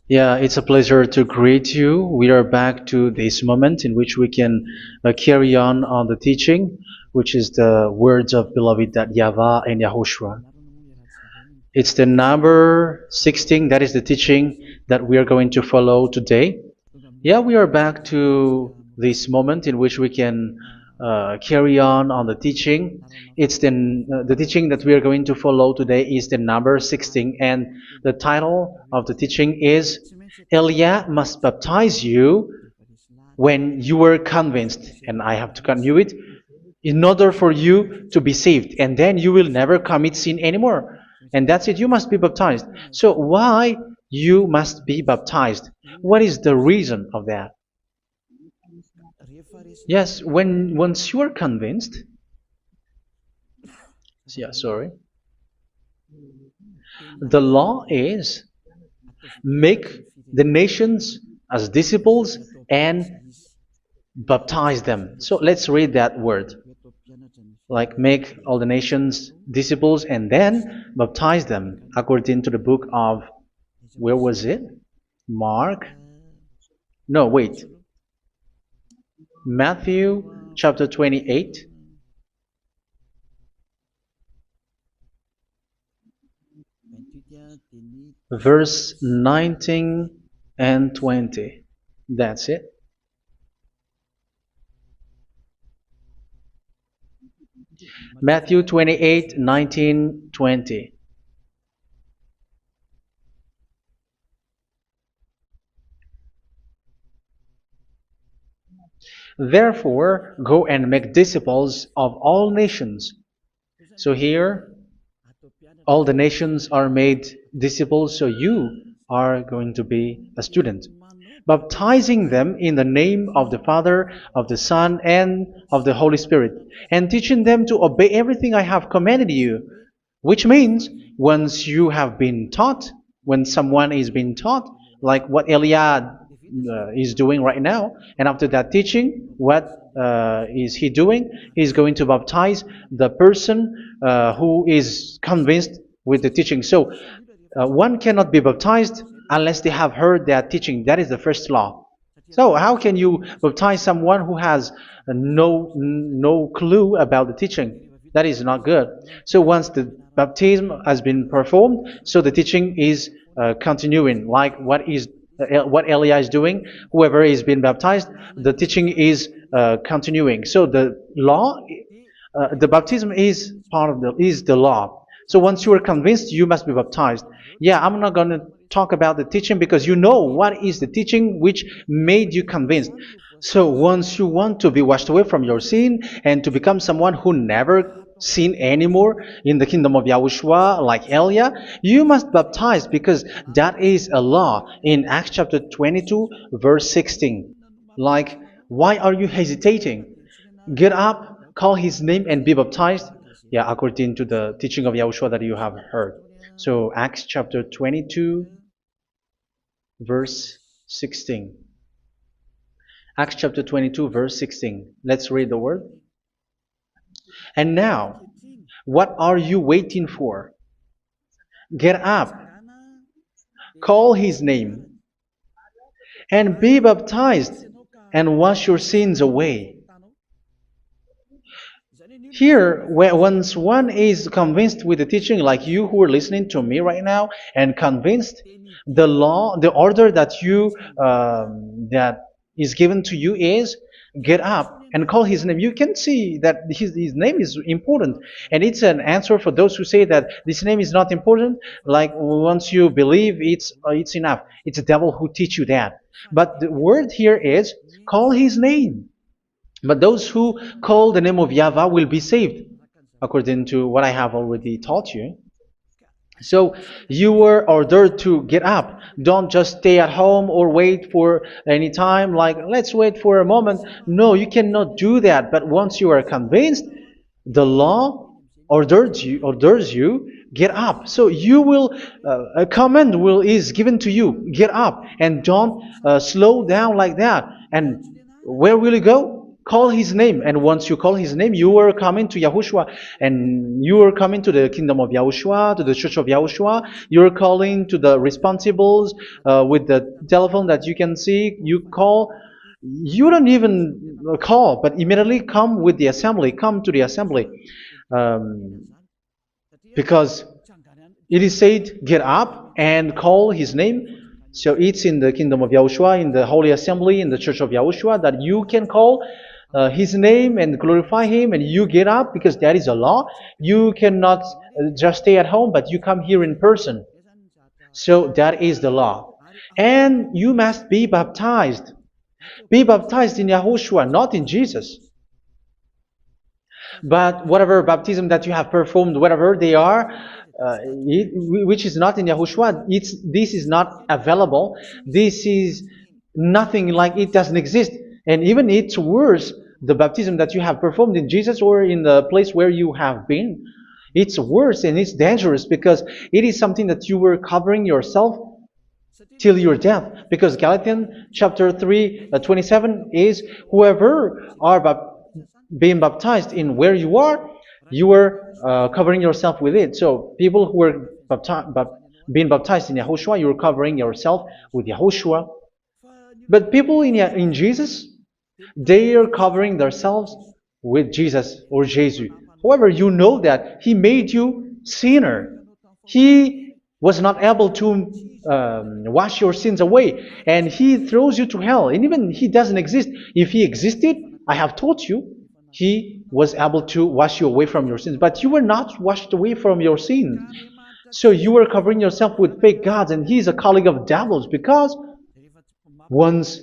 Yeah, it's a pleasure to greet you. We are back to this moment in which we can carry on the teaching, which is the words of beloved that YAHVAH and YAHOSHUA. It's the number 16, that is the teaching that we are going to follow today. Yeah, we are back to this moment in which we can carry on the teaching. It's the teaching that we are going to follow today is the number 16, and the title of the teaching is Elia must baptize you when you were convinced, and I have to continue it, in order for you to be saved, and then you will never commit sin anymore. And that's it, you must be baptized. So why you must be baptized? What is the reason of that? Yes, when once you are convinced, yeah, sorry, the law is make the nations as disciples and baptize them. So let's read that word. Like make all the nations disciples and then baptize them according to the book of, where was it? Mark? No, wait. Matthew chapter 28. Verse 19 and 20. That's it. Matthew 28, 19, 20. Therefore, go and make disciples of all nations. So here, all the nations are made disciples, so you are going to be a student. Baptizing them in the name of the Father, of the Son, and of the Holy Spirit, and teaching them to obey everything I have commanded you. Which means, once you have been taught, when someone is being taught, like what Elia is doing right now, and after that teaching, what is he doing? He's going to baptize the person who is convinced with the teaching. So one cannot be baptized unless they have heard that teaching. That is the first law. So how can you baptize someone who has no clue about the teaching? That is not good. So once the baptism has been performed, so the teaching is continuing, like what Elia is doing. Whoever is being baptized, the teaching is continuing. So the law, the baptism is part of the law. So once you are convinced, you must be baptized. Yeah, I'm not going to talk about the teaching because you know what is the teaching which made you convinced. So once you want to be washed away from your sin and to become someone who never sin anymore in the kingdom of Yahushua, like Elia, you must baptize because that is a law in Acts chapter 22, verse 16. Like, why are you hesitating? Get up, call his name, and be baptized. Yeah, according to the teaching of Yahushua that you have heard. So Acts chapter 22, verse 16. Acts chapter 22, verse 16. Let's read the word. And now, what are you waiting for? Get up, call his name, and be baptized, and wash your sins away. Here, once one is convinced with the teaching, like you who are listening to me right now, and convinced, the law, the order that that is given to you is get up and call his name. You can see that his name is important, and it's an answer for those who say that this name is not important. Like once you believe, it's enough. It's the devil who teach you that. But the word here is call his name. But those who call the name of YAHVAH will be saved, according to what I have already taught you. So you were ordered to get up. Don't just stay at home or wait for any time, like let's wait for a moment. No, you cannot do that. But once you are convinced, the law orders you get up. So you will a command is given to you. Get up and don't slow down like that. And where will you go? Call his name, and once you call his name, you are coming to Yahushua, and you are coming to the kingdom of Yahushua, to the church of Yahushua. You're calling to the responsibles with the telephone that you can see. You call. You don't even call, but immediately come with the assembly. Come to the assembly, um, because it is said, get up and call his name. So it's in the kingdom of Yahushua, in the holy assembly, in the church of Yahushua, that you can call his name and glorify him, and you get up because that is a law. You cannot just stay at home, but you come here in person. So that is the law. And you must be baptized. Be baptized in Yahushua, not in Jesus. But whatever baptism that you have performed, whatever they are, which is not in Yahushua, this is not available. This is nothing, like it doesn't exist. And even it's worse, the baptism that you have performed in Jesus or in the place where you have been. It's worse and it's dangerous because it is something that you were covering yourself till your death. Because Galatians chapter 3, 27 is, whoever are being baptized in where you are covering yourself with it. So people who are being baptized in Yahushua, you're covering yourself with Yahushua. But people in Jesus, they are covering themselves with Jesus or Jesus. However, you know that he made you sinner. He was not able to wash your sins away, and he throws you to hell. And even he doesn't exist. If he existed, I have told you, he was able to wash you away from your sins. But you were not washed away from your sins. So you were covering yourself with fake gods, and he is a colleague of devils, because once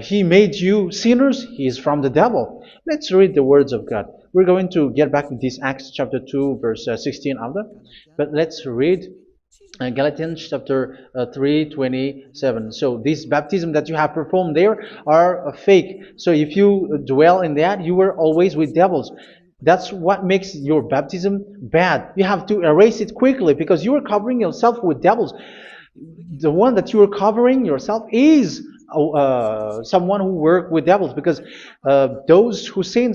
he made you sinners, he is from the devil. Let's read the words of God. We're going to get back to this Acts chapter 2, verse 16 after. But let's read Galatians chapter 3:27. So this baptism that you have performed there are fake. So if you dwell in that, you were always with devils. That's what makes your baptism bad. You have to erase it quickly because you are covering yourself with devils. The one that you are covering yourself is someone who works with devils, because those who sin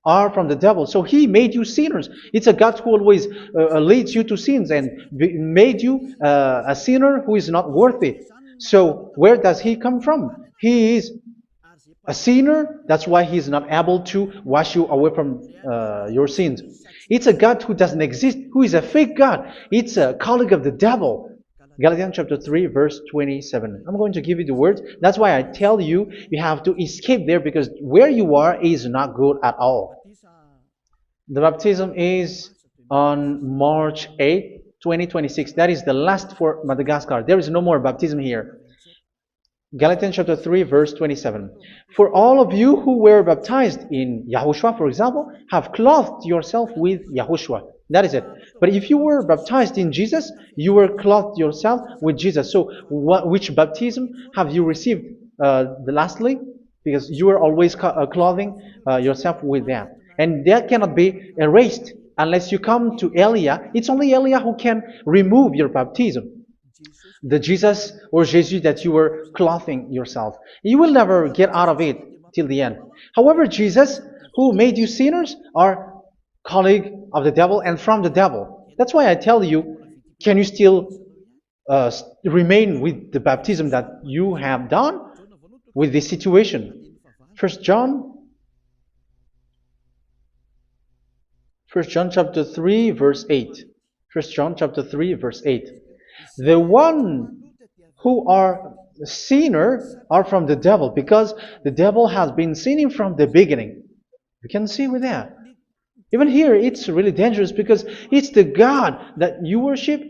are from the devil. So he made you sinners. It's a God who always leads you to sins and made you a sinner who is not worthy. So where does he come from? He is a sinner. That's why he is not able to wash you away from your sins. It's a God who doesn't exist, who is a fake God. It's a colleague of the devil. Galatians chapter 3, verse 27. I'm going to give you the words. That's why I tell you, you have to escape there, because where you are is not good at all. The baptism is on March 8, 2026. That is the last for Madagascar. There is no more baptism here. Galatians chapter 3, verse 27. For all of you who were baptized in Yahushua, for example, have clothed yourself with Yahushua. That is it. But if you were baptized in Jesus, you were clothed yourself with Jesus. So which baptism have you received lastly? Because you are always clothing yourself with that. And that cannot be erased unless you come to Elia. It's only Elia who can remove your baptism. The Jesus or Jesus that you were clothing yourself. You will never get out of it till the end. However, Jesus, who made you sinners, are colleague of the devil and from the devil. That's why I tell you, can you still remain with the baptism that you have done with this situation? First John chapter 3, verse 8. First John chapter 3, verse 8. The one who are sinner are from the devil, because the devil has been sinning from the beginning. You can see with that. Even here, it's really dangerous, because it's the God that you worship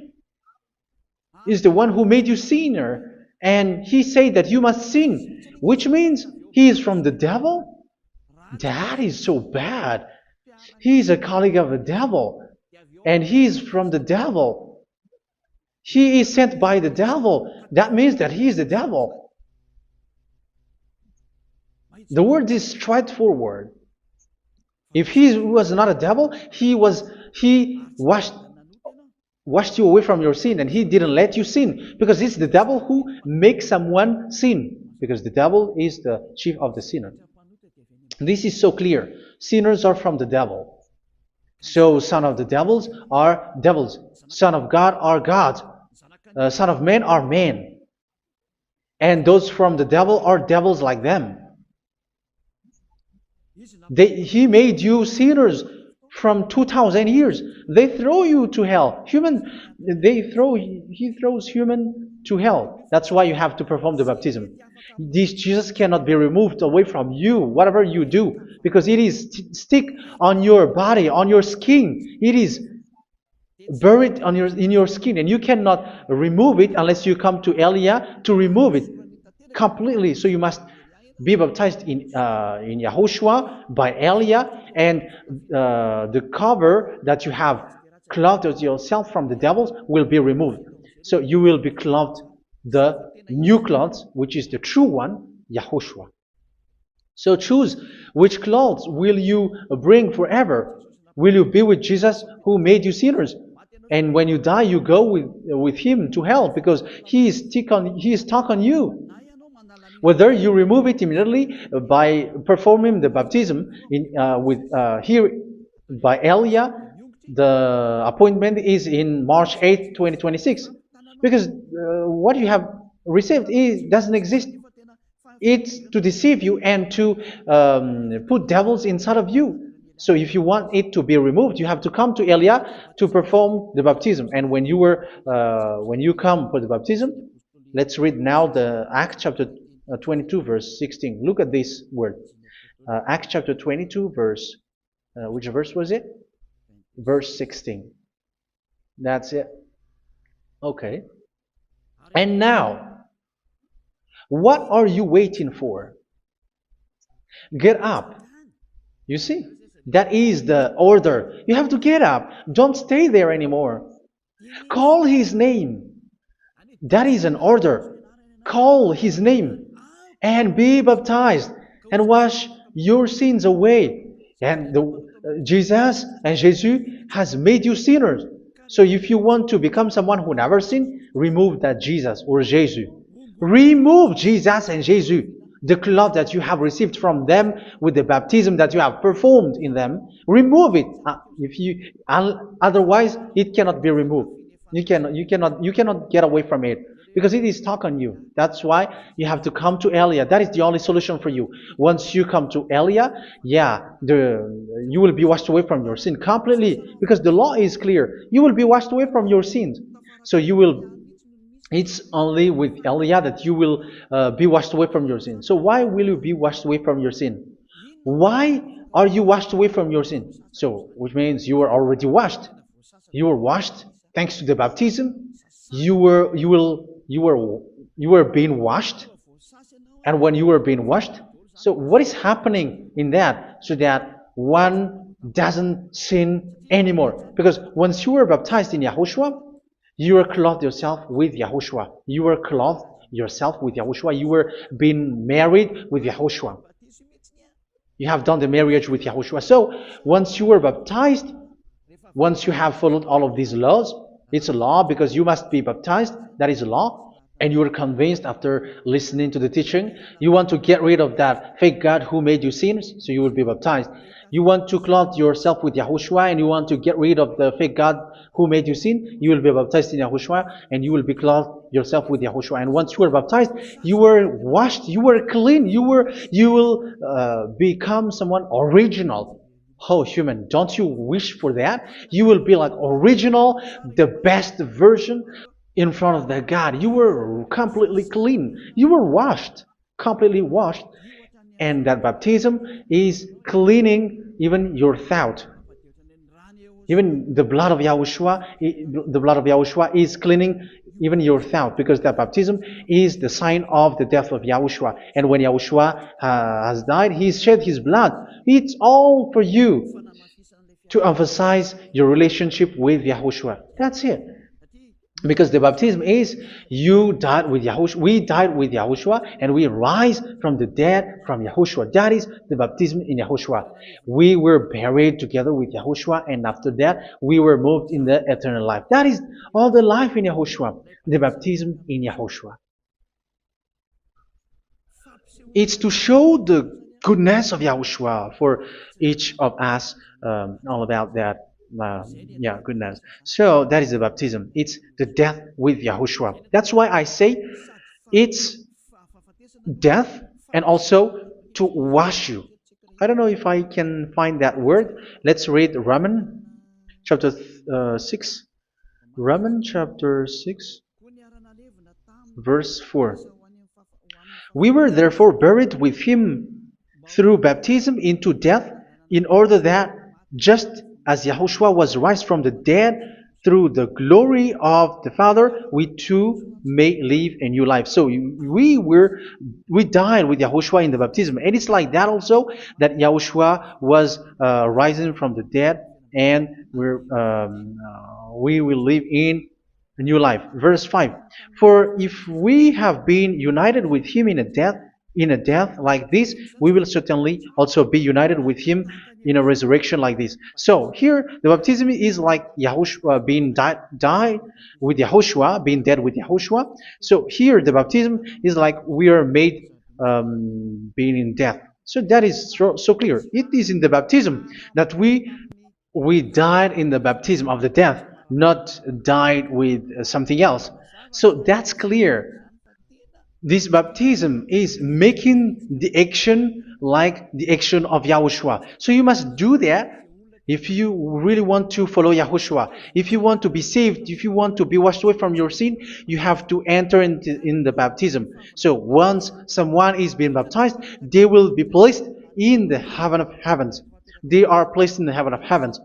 is the one who made you sinner, and he said that you must sin, which means he is from the devil. That is so bad. He is a colleague of the devil, and he is from the devil. He is sent by the devil. That means that he is the devil. The word is straightforward. If he was not a devil, he washed you away from your sin, and he didn't let you sin, because it's the devil who makes someone sin, because the devil is the chief of the sinner. This is so clear. Sinners are from the devil. So son of the devils are devils. Son of God are gods. Son of men are men. And those from the devil are devils like them. He made you sinners from 2,000 years. They throw you to hell. He throws human to hell. That's why you have to perform the baptism. This Jesus cannot be removed away from you, whatever you do, because it is stick on your body, on your skin. It is buried in your skin, and you cannot remove it unless you come to Elia to remove it completely. So you must be baptized in Yahushua by Elia, and the cover that you have clothed yourself from the devils will be removed. So you will be clothed the new clothes, which is the true one, Yahushua. So choose which clothes will you bring forever. Will you be with Jesus who made you sinners? And when you die, you go with him to hell because he is stuck on you. Whether you remove it immediately by performing the baptism here by Elia, the appointment is in March 8, 2026. Because what you have received doesn't exist. It's to deceive you and to put devils inside of you. So if you want it to be removed, you have to come to Elia to perform the baptism. And when you come for the baptism, let's read now the Acts chapter 22 verse 16. Look at this word. Acts chapter 22 verse, which verse was it? Verse 16. That's it. Okay. And now, what are you waiting for? Get up. You see, that is the order. You have to get up. Don't stay there anymore. Call his name. That is an order. Call his name and be baptized and wash your sins away. And Jesus has made you sinners. So if you want to become someone who never sinned, remove that Jesus or Jesus. Remove Jesus and Jesus, the cloth that you have received from them with the baptism that you have performed in them. Remove it. Otherwise, it cannot be removed. You cannot get away from it because it is stuck on you. That's why you have to come to Elia. That is the only solution for you. Once you come to Elia, you will be washed away from your sin completely because the law is clear. You will be washed away from your sins. So it's only with Elia that you will be washed away from your sin. So why will you be washed away from your sin? Why are you washed away from your sin? So, which means you are already washed. You were washed thanks to the baptism. You were being washed, and when you were being washed, so what is happening in that? So that one doesn't sin anymore. Because once you were baptized in Yahushua, you were clothed yourself with Yahushua. You were clothed yourself with Yahushua. You were being married with Yahushua. You have done the marriage with Yahushua. So once you were baptized, once you have followed all of these laws, it's a law because you must be baptized. That is a law. And you are convinced after listening to the teaching, you want to get rid of that fake God who made you sinners, so you will be baptized. You want to clothe yourself with Yahushua and you want to get rid of the fake God who made you sin, you will be baptized in Yahushua and you will be clothed yourself with Yahushua. And once you are baptized, you were washed, you were clean, you will become someone original. Oh, human, don't you wish for that? You will be like original, the best version in front of that God. You were completely clean. You were washed, completely washed. And that baptism is cleaning even your thought. Even the blood of Yahushua is cleaning even your thought, because that baptism is the sign of the death of Yahushua. And when Yahushua has died, he shed his blood. It's all for you to emphasize your relationship with Yahushua. That's it. Because the baptism is you died with Yahushua, we died with Yahushua, and we rise from the dead from Yahushua. That is the baptism in Yahushua. We were buried together with Yahushua, and after that we were moved in the eternal life. That is all the life in Yahushua, the baptism in Yahushua. It's to show the goodness of Yahushua for each of us, all about that. Yeah, goodness. So that is the baptism. It's the death with Yahushua. That's why I say it's death and also to wash you. I don't know if I can find that word. Let's read Romans chapter 6. Romans chapter 6, verse 4. We were therefore buried with him through baptism into death, in order that, just as Yahushua was raised from the dead through the glory of the Father, we too may live a new life. So we died with Yahushua in the baptism, and it's like that also that Yahushua was rising from the dead, and we will live in a new life. Verse 5. For if we have been united with him in a death like this, we will certainly also be united with him in a resurrection like this. So here the baptism is like Yahushua being died with Yahushua, being dead with Yahushua. So here the baptism is like we are made being in death. So that is so clear. It is in the baptism that we died in the baptism of the death, not died with something else. So that's clear. This baptism is making the action like the action of Yahushua. So you must do that if you really want to follow Yahushua. If you want to be saved, if you want to be washed away from your sin, you have to enter in the baptism. So once someone is being baptized, they will be placed in the heaven of heavens. They are placed in the heaven of heavens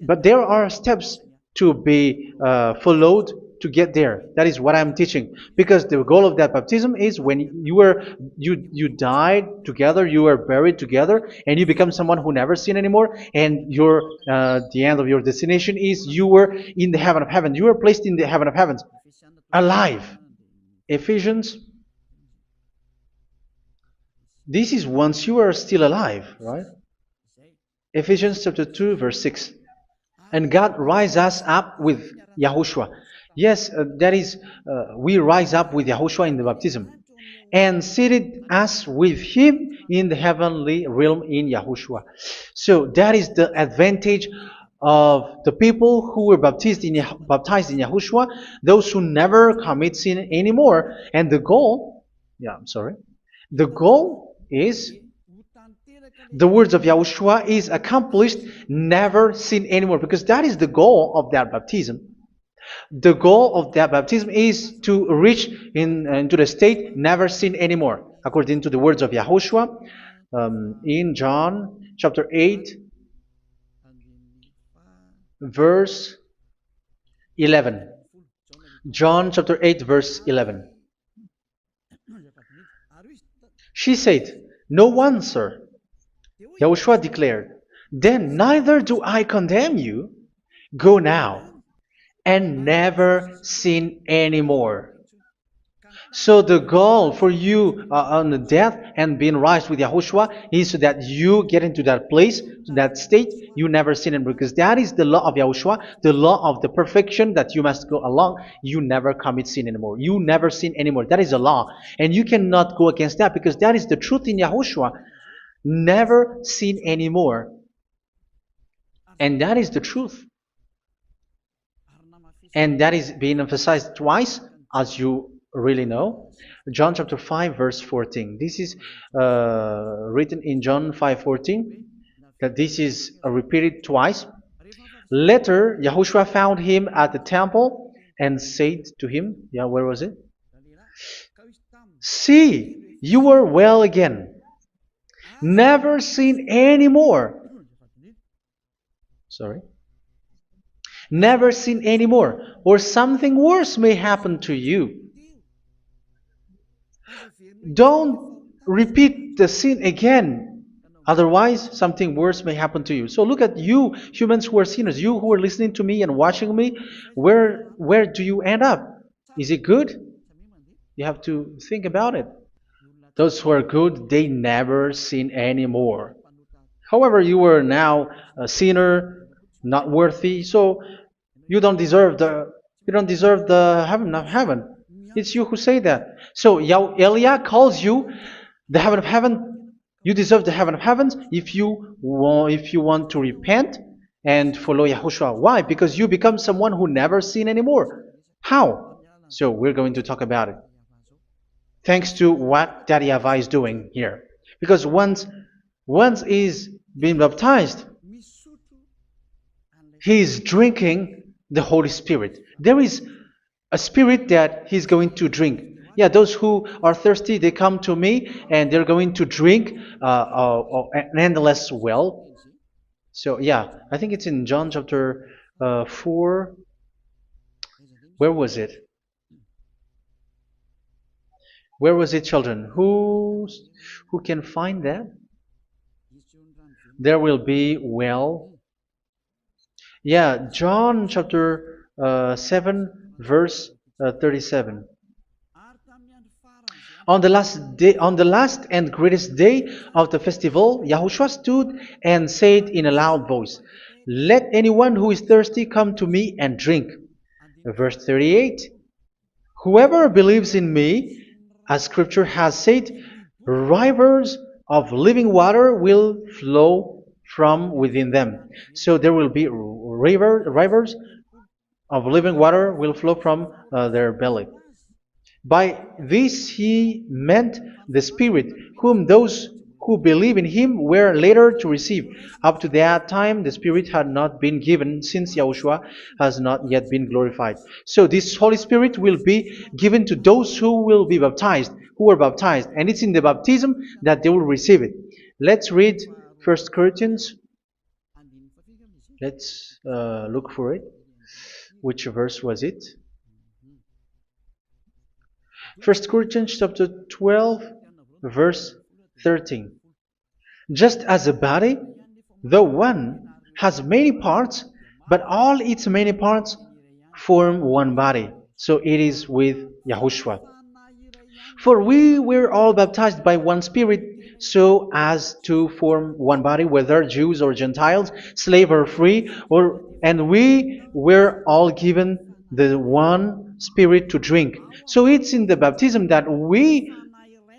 but there are steps to be followed to get there. That is what I'm teaching. Because the goal of that baptism is when you died together, you were buried together, and you become someone who never sin anymore. And the end of your destination is you were in the heaven of heaven. You were placed in the heaven of heavens, alive. Ephesians. This is once you are still alive, right? Ephesians chapter 2, verse 6. And God rise us up with Yahushua. Yes, that is, we rise up with Yahushua in the baptism. And seated us with him in the heavenly realm in Yahushua. So that is the advantage of the people who were baptized in Yahushua, those who never commit sin anymore. And the goal, the goal is the words of Yahushua is accomplished, never sin anymore, because that is the goal of that baptism. The goal of that baptism is to reach into the state never sin anymore, according to the words of Yahushua in John chapter 8, verse 11. John chapter 8, verse 11. She said, "No one, sir." Yahushua declared, "Then neither do I condemn you. Go now and never sin anymore." So the goal for you on the death and being raised with Yahushua is so that you get into that place, that state, you never sin anymore. Because that is the law of Yahushua, the law of the perfection that you must go along. You never commit sin anymore. You never sin anymore. That is a law. And you cannot go against that because that is the truth in Yahushua. Never sin anymore. And that is the truth. And that is being emphasized twice, as you really know. John chapter 5, verse 14. This is written in John 5:14, that this is repeated twice. Later, Yahushua found him at the temple and said to him, where was it? "See, you are well again. Never sin anymore." Sorry. Never sin anymore, or something worse may happen to you. Don't repeat the sin again. Otherwise, something worse may happen to you. So look at you, humans who are sinners, you who are listening to me and watching me. Where do you end up? Is it good? You have to think about it. Those who are good, they never sin anymore. However, you are now a sinner, not worthy, so you don't deserve the heaven of heaven. It's you who say that. So Elia calls you the heaven of heaven You deserve the heaven of heavens if you want to repent and follow Yahushua. Why? Because you become someone who never sin anymore. How? So we're going to talk about it. Thanks to what Daddy YAHVAH is doing here. Because once he's been baptized, he is drinking the Holy Spirit. There is a spirit that he's going to drink. Yeah, those who are thirsty, they come to me and they're going to drink an endless well. So yeah, I think it's in John chapter 4. Where was it? Where was it, children? Who can find that? There will be well. Yeah, John chapter 7, verse 37. On the last and greatest day of the festival, Yahushua stood and said in a loud voice, "Let anyone who is thirsty come to me and drink." Verse 38, "Whoever believes in me, as Scripture has said, rivers of living water will flow from within them." So there will be rivers of living water will flow from their belly. By this he meant the Spirit, whom those who believe in him were later to receive. Up to that time, the Spirit had not been given, since Yahushua has not yet been glorified. So this Holy Spirit will be given to those who will be baptized, who were baptized, and it's in the baptism that they will receive it. Let's read 1 Corinthians. Let's look for it. Which verse was it? 1 Corinthians chapter 12, verse 13. Just as a body, though one, has many parts, but all its many parts form one body. So it is with Yahushua. For we were all baptized by one Spirit, so as to form one body, whether Jews or Gentiles, slave or free, and we were all given the one Spirit to drink. So it's in the baptism that we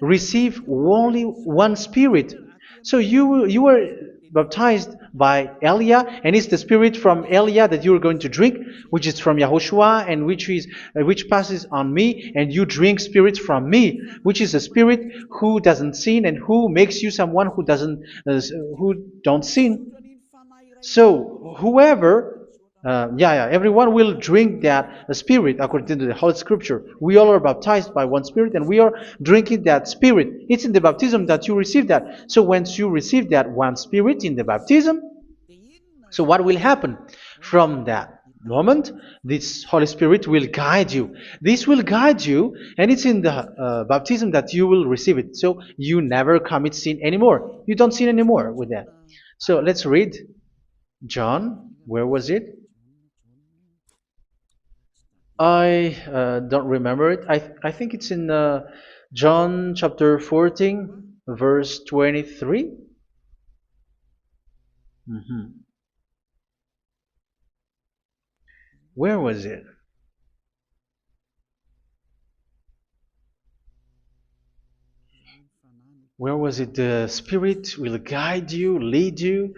receive only one Spirit. So you were baptized by Elia, and it's the Spirit from Elia that you are going to drink, which is from Yahushua, and which passes on me, and you drink Spirit from me, which is a Spirit who doesn't sin and who makes you someone who don't sin. So whoever everyone will drink that Spirit according to the Holy Scripture. We all are baptized by one Spirit, and we are drinking that Spirit. It's in the baptism that you receive that. So once you receive that one Spirit in the baptism, so what will happen from that moment? This Holy Spirit will guide you. This will guide you, and it's in the baptism that you will receive it. So you never commit sin anymore. You don't sin anymore with that. So let's read John. Where was it? I don't remember it. I think it's in John chapter 14, verse 23. Where was it? Where was it? The Spirit will guide you, lead you.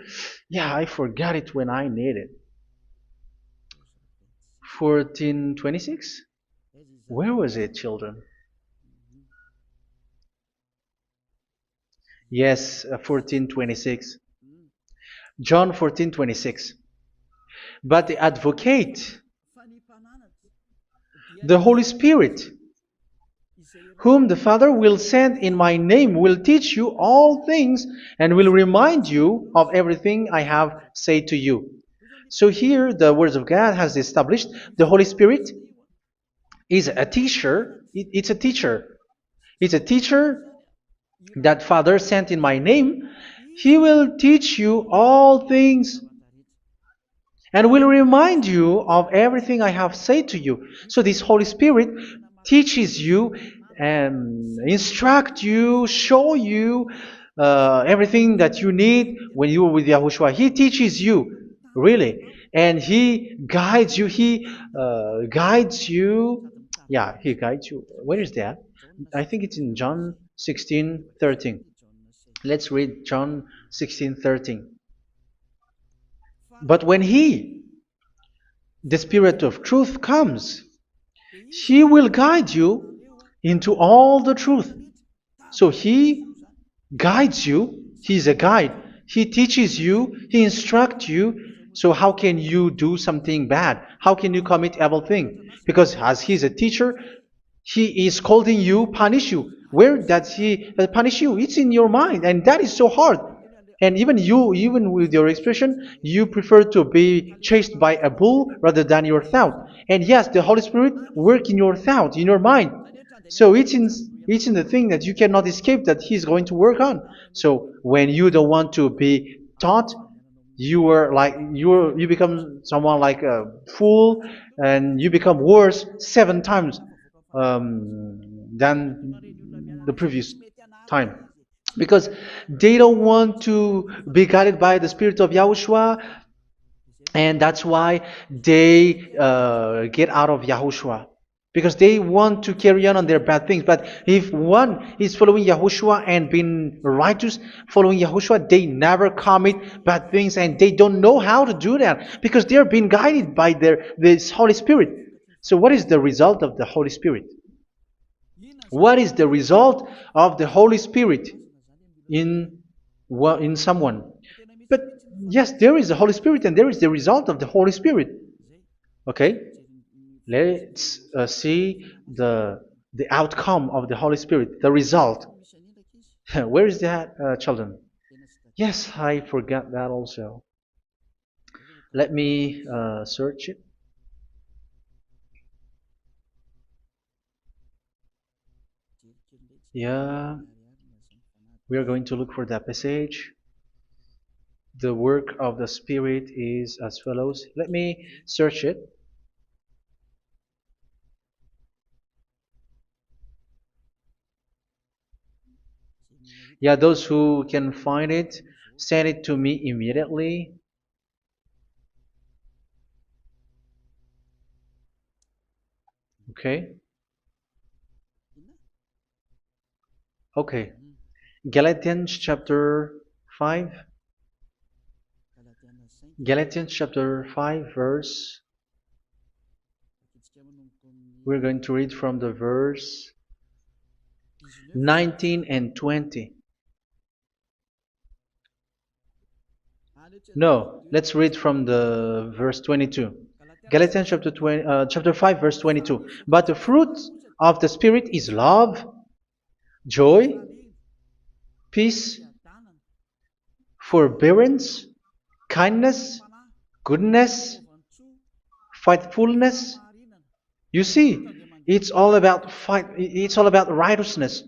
Yeah, I forgot it when I need it. 14:26? Where was it, children? Yes, 14:26. John 14:26. But the Advocate, the Holy Spirit, whom the Father will send in my name, will teach you all things and will remind you of everything I have said to you. So here the Word of God has established the Holy Spirit is a teacher. It's a teacher. It's a teacher that Father sent in my name. He will teach you all things and will remind you of everything I have said to you. So this Holy Spirit teaches you and instruct you, show you everything that you need when you are with Yahushua. He teaches you, really, and He guides you. He guides you. Yeah, He guides you. Where is that? I think it's in John 16:13. Let's read John 16:13. But when He, the Spirit of truth, comes, He will guide you into all the truth. So He guides you. He's a guide. He teaches you. He instructs you. So how can you do something bad? How can you commit evil thing? Because as He's a teacher, He is scolding you, punish you. Where does He punish you? It's in your mind, and that is so hard. And even you, even with your expression, you prefer to be chased by a bull rather than your thought. And yes, the Holy Spirit work in your thought, in your mind. So it's in the thing that you cannot escape that He's going to work on. So when you don't want to be taught, you become someone like a fool, and you become worse 7 times than the previous time, because they don't want to be guided by the Spirit of Yahushua, and that's why they get out of Yahushua, because they want to carry on their bad things. But if one is following Yahushua and being righteous, following Yahushua, they never commit bad things, and they don't know how to do that because they are being guided by this Holy Spirit. So what is the result of the Holy Spirit? What is the result of the Holy Spirit in someone? But yes, there is the Holy Spirit, and there is the result of the Holy Spirit. Okay, let's see the outcome of the Holy Spirit, the result. Where is that, children? Yes, I forgot that also. Let me search it. Yeah, we are going to look for that passage. The work of the Spirit is as follows. Let me search it. Yeah, those who can find it, send it to me immediately. Okay. Okay. Galatians chapter 5. Galatians chapter 5 verse. We're going to read from the verse 19 and 20. No, let's read from the verse 22. Galatians chapter 5 verse 22. But the fruit of the Spirit is love, joy, peace, forbearance, kindness, goodness, faithfulness. You see, it's all about fight. It's all about righteousness,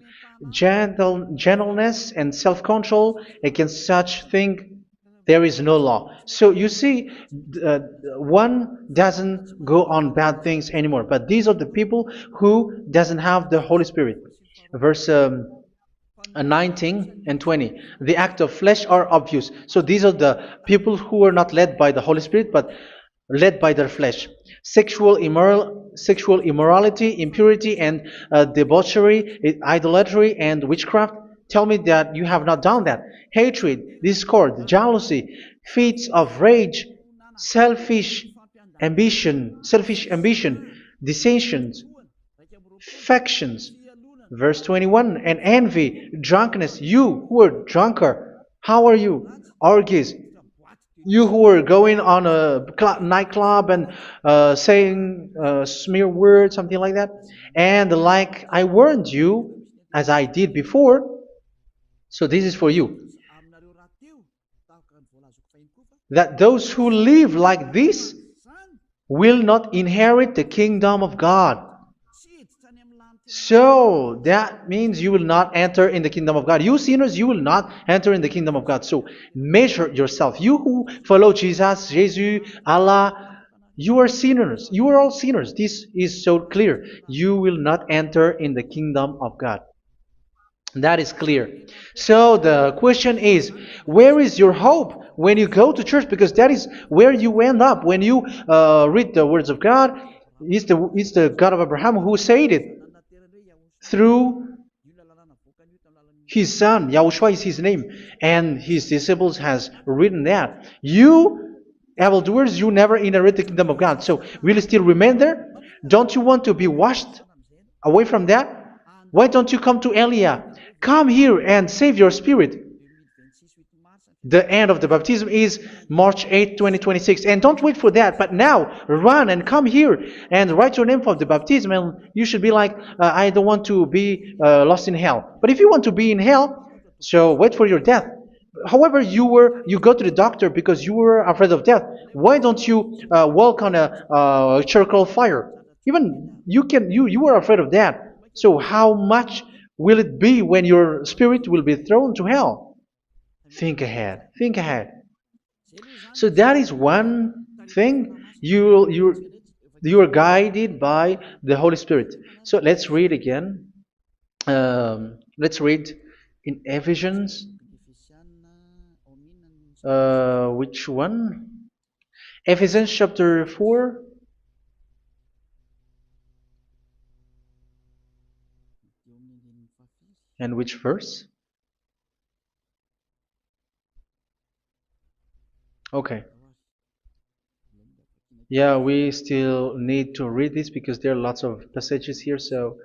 gentleness, and self-control. Against such thing, there is no law. So you see, one doesn't go on bad things anymore. But these are the people who doesn't have the Holy Spirit. Verse 19 and 20. The act of flesh are obvious. So these are the people who are not led by the Holy Spirit, but led by their flesh. Sexual immorality, impurity, and debauchery, idolatry, and witchcraft. Tell me that you have not done that. Hatred, discord, jealousy, fits of rage, selfish ambition, dissensions, factions. Verse 21, and envy, drunkenness. You who are drunker, how are you? Orgies. You who are going on a nightclub and saying smear words, something like that. And like I warned you, as I did before, so this is for you. That those who live like this will not inherit the kingdom of God. So that means you will not enter in the kingdom of God. You sinners, you will not enter in the kingdom of God. So measure yourself. You who follow Jesus, Allah, you are sinners. You are all sinners. This is so clear. You will not enter in the kingdom of God. That is clear. So the question is, where is your hope when you go to church? Because that is where you end up when you read the words of God. It's the God of Abraham who said it. Through His son, Yahushua is his name, and his disciples has written that. You, evildoers, you never inherit the kingdom of God. So will you still remain there? Don't you want to be washed away from that? Why don't you come to Elia? Come here and save your spirit. The end of the baptism is March 8th, 2026. And don't wait for that, but now run and come here and write your name for the baptism. And you should be like, I don't want to be lost in hell. But if you want to be in hell, so wait for your death. However, you go to the doctor because you were afraid of death. Why don't you walk on a charcoal fire? Even you were afraid of that. So how much will it be when your spirit will be thrown to hell? Think ahead. Think ahead. So that is one thing. You are guided by the Holy Spirit. So let's read again. Let's read in Ephesians. Which one? Ephesians chapter 4. And which verse? Okay. Yeah, we still need to read this because there are lots of passages here. So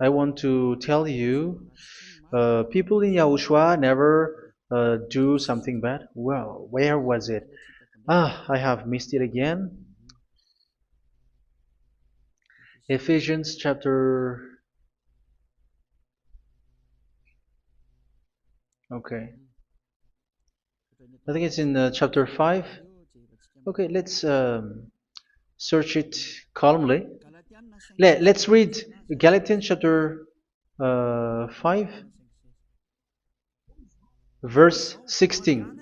I want to tell you, people in Yahushua never do something bad. Well, where was it? I have missed it again. Ephesians chapter. Okay. I think it's in chapter 5. Okay, let's search it calmly. Let's read Galatians chapter 5, verse 16.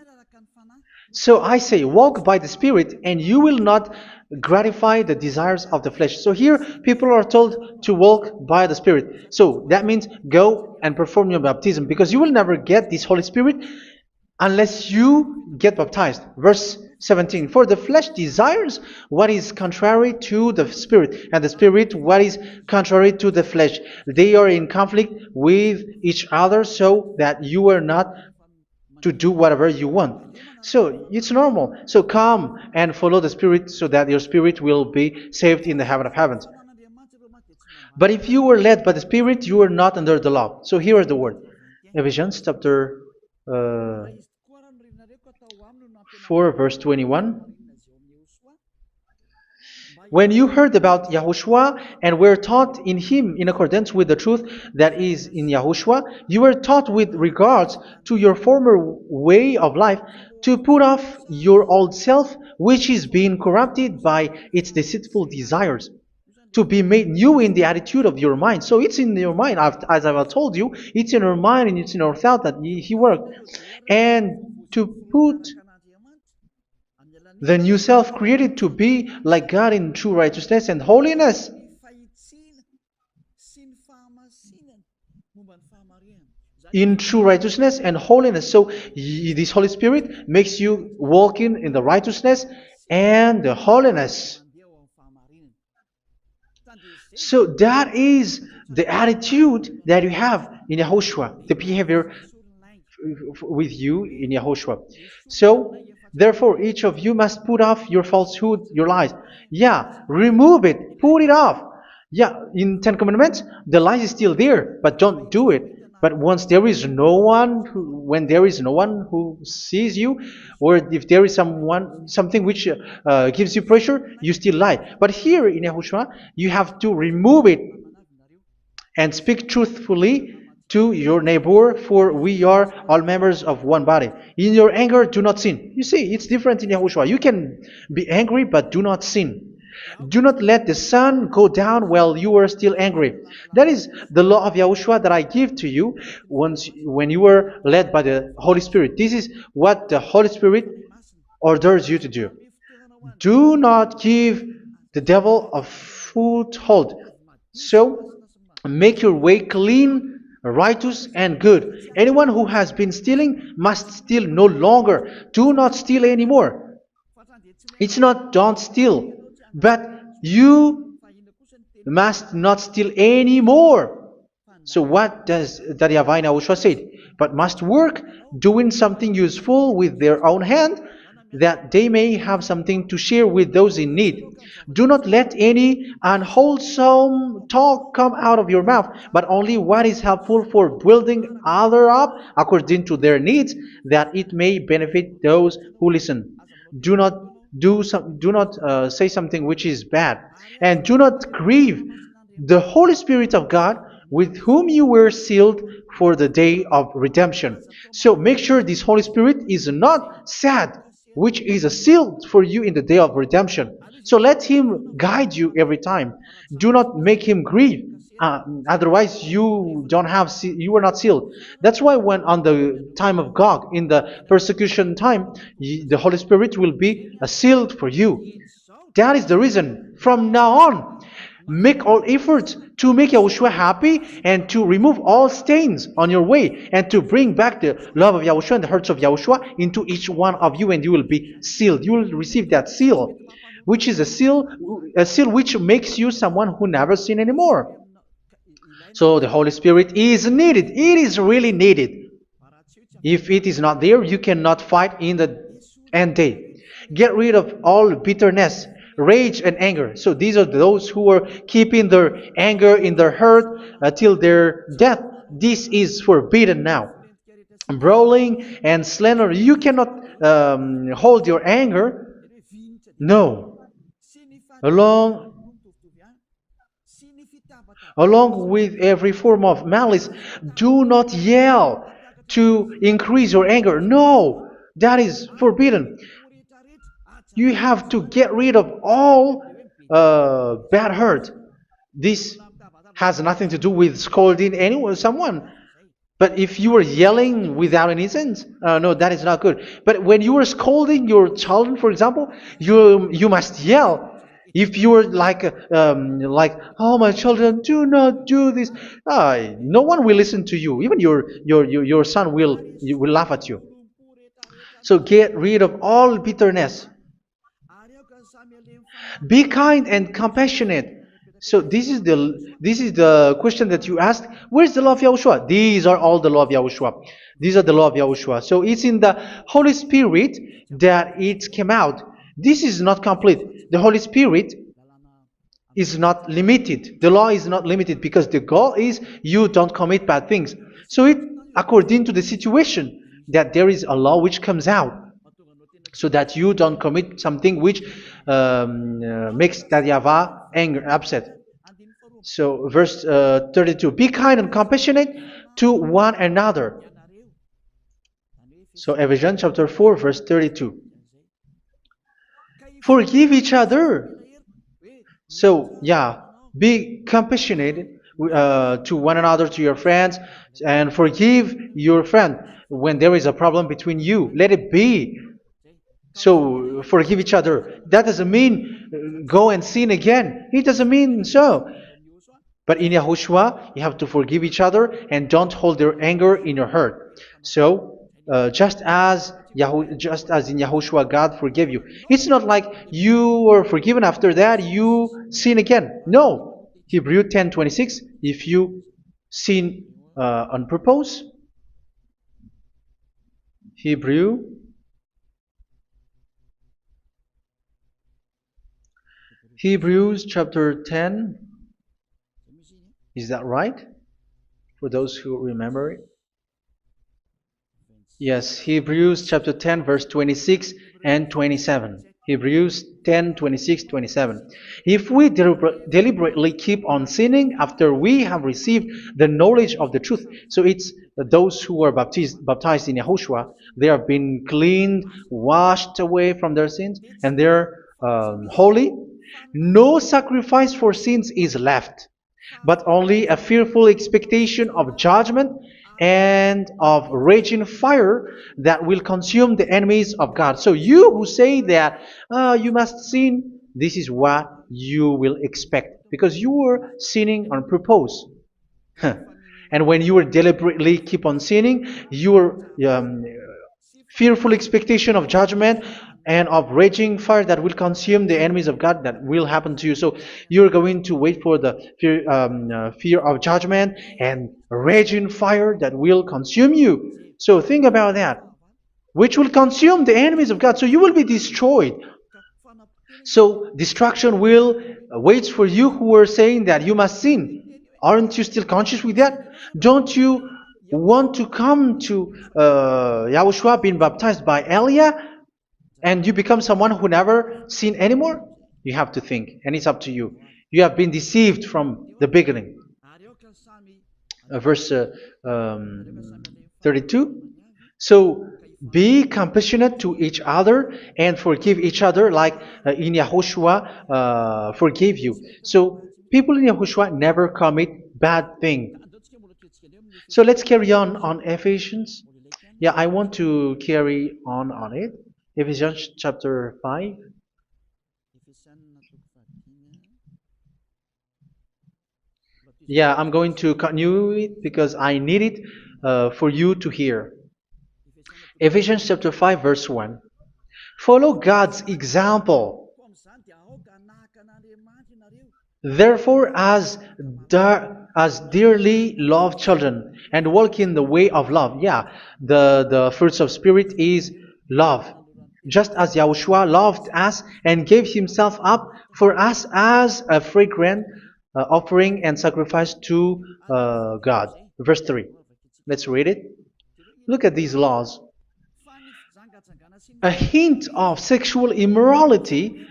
So I say, walk by the Spirit, and you will not gratify the desires of the flesh. So here, people are told to walk by the Spirit. So that means go and perform your baptism, because you will never get this Holy Spirit unless you get baptized. Verse 17. For the flesh desires what is contrary to the Spirit, and the Spirit what is contrary to the flesh. They are in conflict with each other, so that you are not to do whatever you want. So it's normal. So come and follow the Spirit so that your spirit will be saved in the heaven of heavens. But if you were led by the Spirit, you are not under the law. So here is the word. Ephesians chapter 4 verse 21. When you heard about Yahushua and were taught in him in accordance with the truth that is in Yahushua, you were taught with regards to your former way of life to put off your old self, which is being corrupted by its deceitful desires, to be made new in the attitude of your mind. So it's in your mind, as I've told you, it's in your mind and it's in your thought that he worked. And to put the new self created to be like God in true righteousness and holiness. In true righteousness and holiness. So this Holy Spirit makes you walking in the righteousness and the holiness. So that is the attitude that you have in Yahushua, the behavior with you in Yahushua. So therefore, each of you must put off your falsehood, your lies. Yeah, remove it, put it off. Yeah, in Ten Commandments, the lie is still there, but don't do it. But once there is no one, when there is no one who sees you, or if there is something which gives you pressure, you still lie. But here in Yahushua, you have to remove it and speak truthfully to your neighbor, for we are all members of one body. In your anger, do not sin. You see, it's different in Yahushua. You can be angry, but do not sin. Do not let the sun go down while you are still angry. That is the law of Yahushua that I give to you when you were led by the Holy Spirit. This is what the Holy Spirit orders you to do. Do not give the devil a foothold. So, make your way clean, righteous, and good. Anyone who has been stealing must steal no longer. Do not steal anymore. It's not don't steal, but you must not steal anymore. So what does the Yahweh Yahushua say? But must work doing something useful with their own hand, that they may have something to share with those in need. Do not let any unwholesome talk come out of your mouth, but only what is helpful for building other up according to their needs, that it may benefit those who listen. Do not do not say something which is bad, and do not grieve the Holy Spirit of God, with whom you were sealed for the day of redemption. So make sure this Holy Spirit is not sad, which is a seal for you in the day of redemption. So let Him guide you every time. Do not make Him grieve. Otherwise, you don't have you are not sealed. That's why when on the time of God, in the persecution time, the Holy Spirit will be a sealed for you. That is the reason. From now on, make all efforts to make Yahushua happy and to remove all stains on your way and to bring back the love of Yahushua and the hearts of Yahushua into each one of you, and you will be sealed. You will receive that seal, which is a seal which makes you someone who never sin anymore. So the Holy Spirit is needed. It is really needed. If it is not there, you cannot fight in the end day. Get rid of all bitterness, rage, and anger. So these are those who are keeping their anger in their heart till their death. This is forbidden now. Brawling and slander. You cannot hold your anger. No. Along with every form of malice, do not yell to increase your anger. No, that is forbidden. You have to get rid of all bad hurt. This has nothing to do with scolding anyone, someone. But if you are yelling without any sense, no, that is not good. But when you are scolding your children, for example, you must yell. If you are like, oh my children, do not do this, no one will listen to you. Even your son will laugh at you. So get rid of all bitterness. Be kind and compassionate. So this is the question that you asked. Where's the law of Yahushua? These are all the law of Yahushua. These are the law of Yahushua. So it's in the Holy Spirit that it came out. This is not complete. The Holy Spirit is not limited. The law is not limited because the goal is you don't commit bad things. So it according to the situation that there is a law which comes out, so that you don't commit something which makes that YAHVAH angry, upset. So verse 32, be kind and compassionate to one another. So Ephesians chapter 4 verse 32. Forgive each other. So yeah, be compassionate to one another, to your friends, and forgive your friend when there is a problem between you. Let it be. So forgive each other. That doesn't mean go and sin again. It doesn't mean so. But in Yahushua, you have to forgive each other and don't hold your anger in your heart. So just as in Yahushua, God forgave you. It's not like you were forgiven after that you sin again. No. Hebrew 10:26. If you sin on purpose, Hebrews chapter 10. Is that right? For those who remember it? Yes, Hebrews chapter 10 verse 26 and 27. Hebrews 10, 26, 27. If we deliberately keep on sinning after we have received the knowledge of the truth, so it's those who are baptized in Yahushua, they have been cleaned, washed away from their sins, and they're holy. No sacrifice for sins is left, but only a fearful expectation of judgment and of raging fire that will consume the enemies of God. So you who say that you must sin, this is what you will expect, because you were sinning on purpose. And when you deliberately keep on sinning, you are fearful expectation of judgment and of raging fire that will consume the enemies of God that will happen to you. So you're going to wait for the fear of judgment and raging fire that will consume you. So think about that, which will consume the enemies of God. So you will be destroyed. So destruction will wait for you who are saying that you must sin. Aren't you still conscious with that? Don't you want to come to Yahushua being baptized by Elia and you become someone who never sinned anymore? You have to think, and it's up to you. You have been deceived from the beginning. Verse 32. So be compassionate to each other and forgive each other like in Yahushua forgave you. So people in Yahushua never commit bad thing. So let's carry on Ephesians. Yeah, I want to carry on it. Ephesians chapter 5. Yeah, I'm going to continue it because I need it for you to hear. Ephesians chapter 5 verse 1. Follow God's example. Therefore, as dearly loved children, and walk in the way of love. Yeah, the fruits of spirit is love. Just as Yahushua loved us and gave himself up for us as a fragrant offering and sacrifice to God. Verse 3. Let's read it. Look at these laws. A hint of sexual immorality,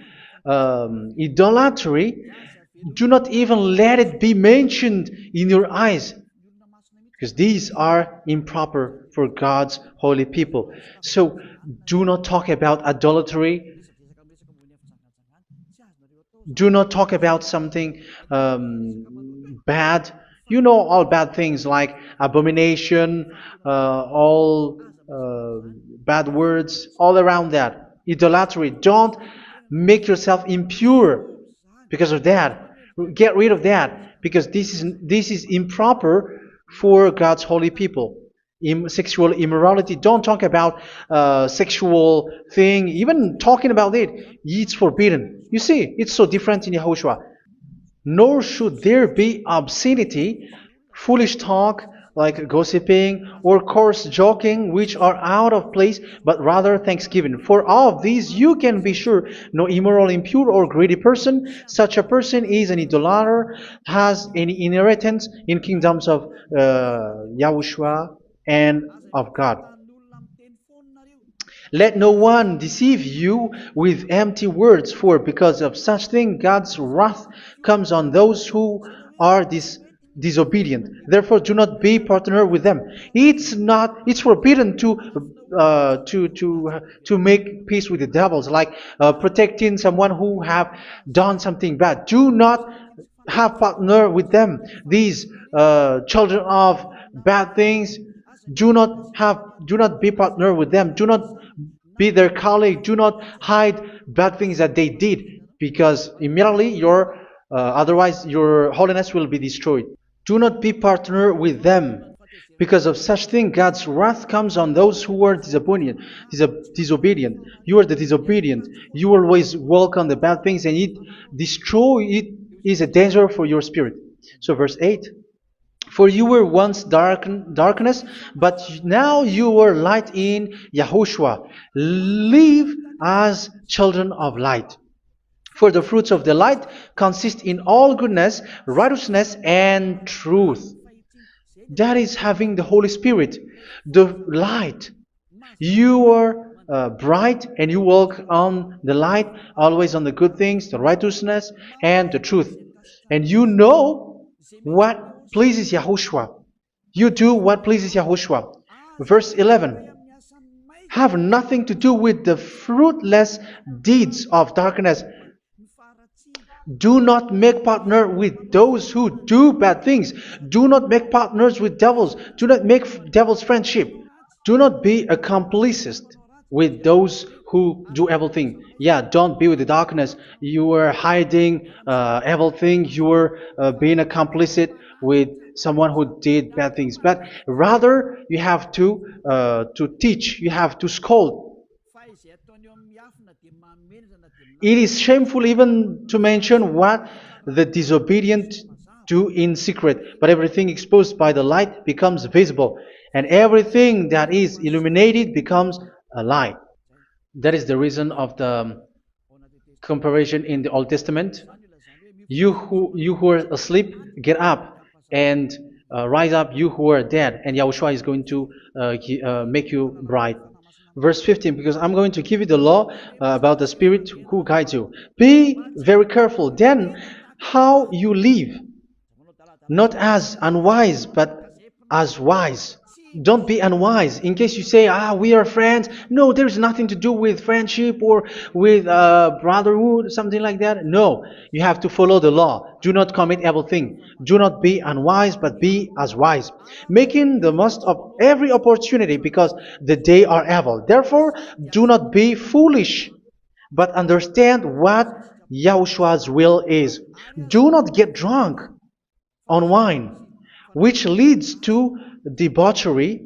idolatry, do not even let it be mentioned in your eyes, because these are improper for God's holy people. So do not talk about idolatry. Do not talk about something bad. You know all bad things like abomination, all bad words, all around that. Idolatry. Don't make yourself impure because of that. Get rid of that because this is improper for God's holy people. Sexual immorality. Don't talk about sexual thing. Even talking about it's forbidden. You see, it's so different in Yahushua. Nor should there be obscenity, foolish talk like gossiping or coarse joking, which are out of place, but rather thanksgiving. For of these you can be sure: no immoral, impure, or greedy person, such a person is an idolater, has any inheritance in kingdoms of Yahushua and of God. Let no one deceive you with empty words, for because of such thing God's wrath comes on those who are disobedient. Therefore, do not be partner with them. It's forbidden to make peace with the devils, like protecting someone who have done something bad. Do not have partner with them. These children of bad things. Do not be partner with them. Do not be their colleague. Do not hide bad things that they did, because immediately otherwise your holiness will be destroyed. Do not be partner with them. Because of such thing, God's wrath comes on those who are disobedient. You are the disobedient. You always walk on the bad things, and it is a danger for your spirit. So verse 8. For you were once darkness, but now you are light in Yahushua. Live as children of light. For the fruits of the light consist in all goodness, righteousness, and truth. That is having the Holy Spirit, the light. You are bright and you walk on the light, always on the good things, the righteousness, and the truth. And you know what pleases Yahushua. You do what pleases Yahushua. Verse 11. Have nothing to do with the fruitless deeds of darkness. Do not make partner with those who do bad things. Do not make partners with devils. Do not make devils friendship. Do not be a complicit with those who do evil thing. Yeah, don't be with the darkness. You are hiding evil thing. You are being a complicit with someone who did bad things, but rather you have to teach, you have to scold. It is shameful even to mention what the disobedient do in secret, but everything exposed by the light becomes visible, and everything that is illuminated becomes a light. That is the reason of the comparison in the Old Testament. You who are asleep, get up and rise up, you who are dead, and Yahushua is going to make you bright. Verse 15, because I'm going to give you the law about the Spirit who guides you. Be very careful then how you live, not as unwise, but as wise. Don't be unwise. In case you say, we are friends. No, there's nothing to do with friendship or with brotherhood, something like that. No, you have to follow the law. Do not commit evil thing. Do not be unwise, but be as wise, making the most of every opportunity, because the day are evil. Therefore, do not be foolish, but understand what Yahushua's will is. Do not get drunk on wine, which leads to debauchery.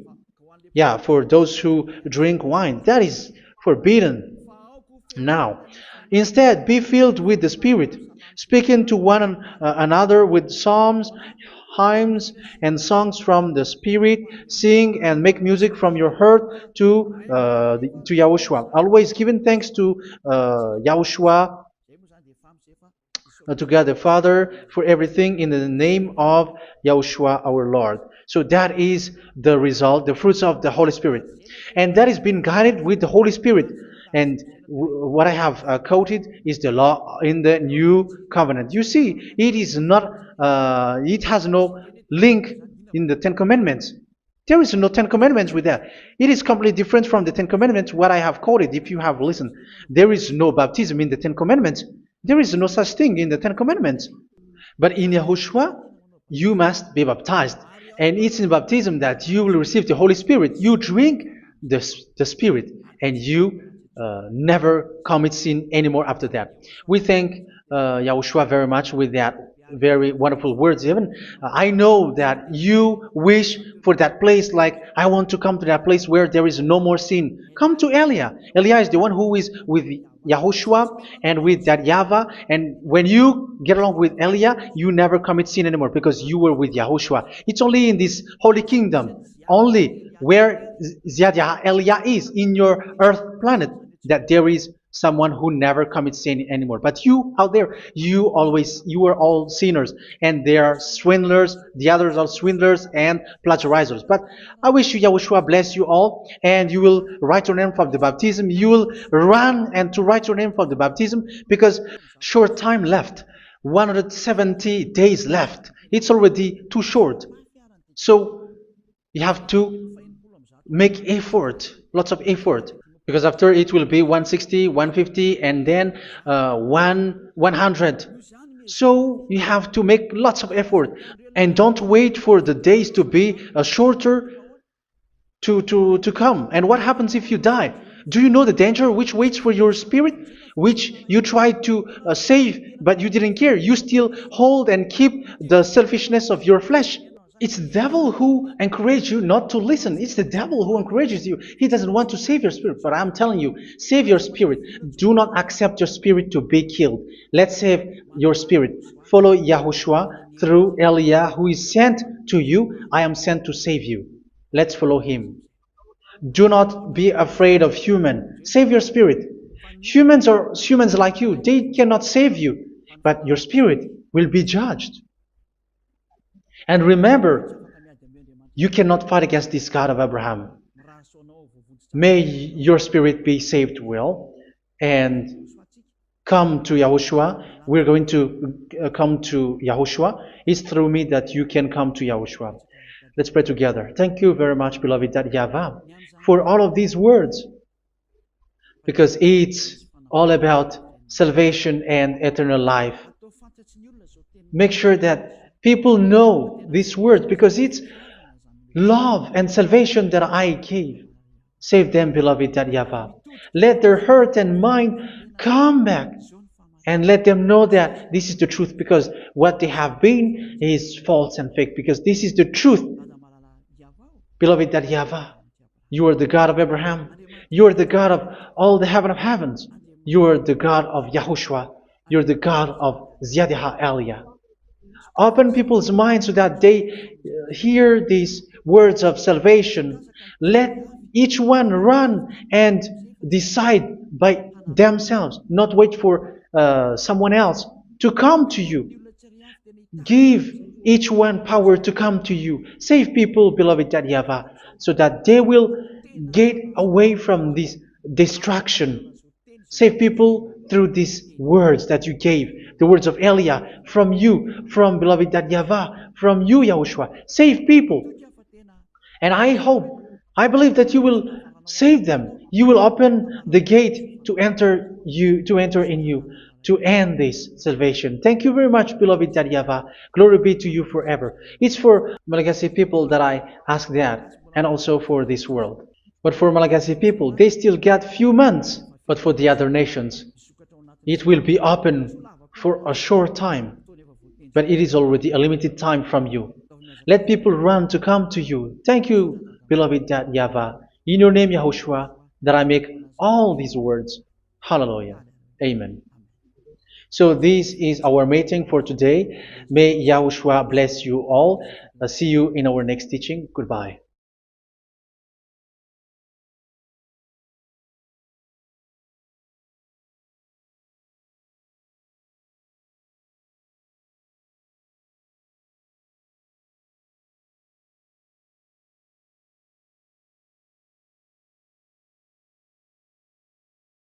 Yeah, for those who drink wine, that is forbidden now. Instead, be filled with the Spirit, speaking to one another with psalms, hymns, and songs from the Spirit. Sing and make music from your heart to Yahushua, always giving thanks to Yahushua, to God the Father, for everything in the name of Yahushua our Lord. So that is the result, the fruits of the Holy Spirit. And that is being guided with the Holy Spirit. And what I have quoted is the law in the new covenant. You see, it has no link in the Ten Commandments. There is no Ten Commandments with that. It is completely different from the Ten Commandments, what I have quoted, if you have listened. There is no baptism in the Ten Commandments. There is no such thing in the Ten Commandments. But in Yahushua, you must be baptized. And it's in baptism that you will receive the Holy Spirit. You drink the Spirit, and you never commit sin anymore after that. We thank Yahushua very much with that very wonderful words. Even I know that you wish for that place, like I want to come to that place where there is no more sin. Come to Elia. Elia is the one who is with Yahushua and with that YAHVAH, and when you get along with Elia, you never commit sin anymore because you were with Yahushua. It's only in this holy kingdom, only where Elia is, in your earth planet, that there is someone who never commits sin anymore. But you out there, you are all sinners, and they are swindlers. The others are swindlers and plagiarizers. But I wish you, Yahushua, bless you all, and you will write your name for the baptism. You will run and to write your name for the baptism, because short time left, 170 days left. It's already too short. So you have to make effort, lots of effort, because after it will be 160, 150, and then 100. So you have to make lots of effort, and don't wait for the days to be shorter to come. And what happens if you die? Do you know the danger which waits for your spirit, which you tried to save, but you didn't care? You still hold and keep the selfishness of your flesh. It's the devil who encourages you not to listen. It's the devil who encourages you. He doesn't want to save your spirit. But I'm telling you, save your spirit. Do not accept your spirit to be killed. Let's save your spirit. Follow Yahushua through Elia, who is sent to you. I am sent to save you. Let's follow him. Do not be afraid of human. Save your spirit. Humans are humans like you. They cannot save you. But your spirit will be judged. And remember, you cannot fight against this God of Abraham. May your spirit be saved well and come to Yahushua. We're going to come to Yahushua. It's through me that you can come to Yahushua. Let's pray together. Thank you very much, beloved YAHVAH, for all of these words, because it's all about salvation and eternal life. Make sure that people know these words, because it's love and salvation that I gave. Save them, beloved YAHVAH. Let their heart and mind come back and let them know that this is the truth, because what they have been is false and fake, because this is the truth. Beloved, that YAHVAH, you are the God of Abraham, you are the God of all the heaven of heavens, you are the God of YAHOSHUA, you are the God of Ziyadiha Aliyah. Open people's minds so that they hear these words of salvation. Let each one run and decide by themselves, not wait for someone else to come to you. Give each one power to come to you. Save people, beloved YAHVAH, so that they will get away from this distraction. Save people through these words that you gave, the words of Elia, from you, from beloved YAHVAH, from you, Yahushua. Save people. And I believe that you will save them. You will open the gate to enter in you, to end this salvation. Thank you very much, beloved YAHVAH. Glory be to you forever. It's for Malagasy people that I ask that, and also for this world. But for Malagasy people, they still get few months. But for the other nations, it will be open for a short time. But it is already a limited time from you. Let people run to come to you. Thank you, beloved YAHVAH. In your name, Yahushua, that I make all these words. Hallelujah. Amen. So this is our meeting for today. May Yahushua bless you all. See you in our next teaching. Goodbye.